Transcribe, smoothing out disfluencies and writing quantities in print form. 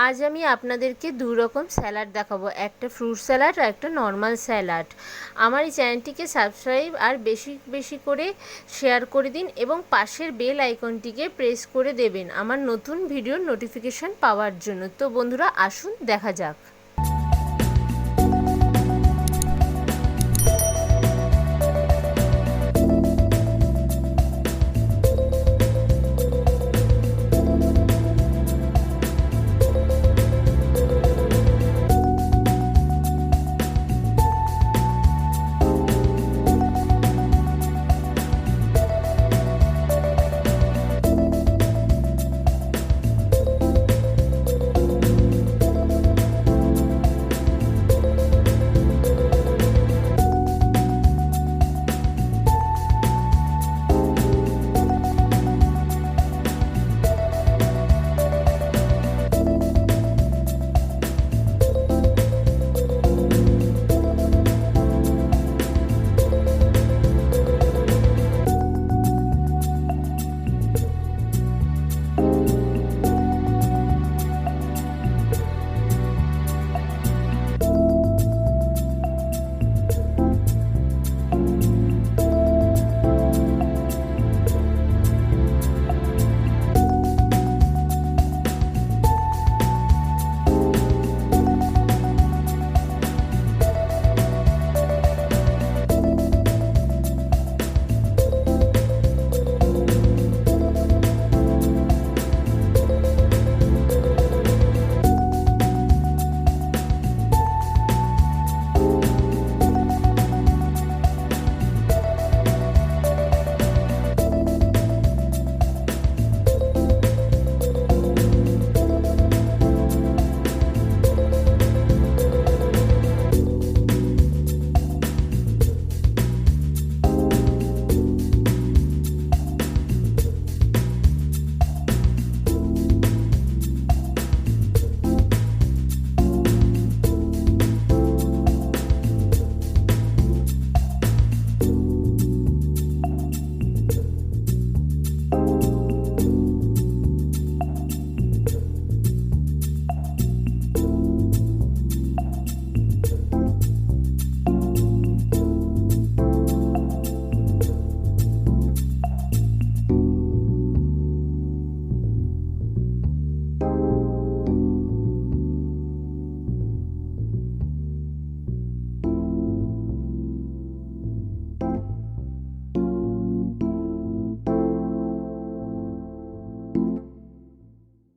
আজ আমি আপনাদেরকে দু রকম স্যালাড দেখাবো, একটা ফ্রুট স্যালাড আর একটা নর্মাল স্যালাড। আমার এই চ্যানেলটিকে সাবস্ক্রাইব আর বেশি বেশি করে শেয়ার করে দিন এবং পাশের বেল আইকনটিকে প্রেস করে দেবেন আমার নতুন ভিডিওর নোটিফিকেশান পাওয়ার জন্য। তো বন্ধুরা আসুন দেখা যাক।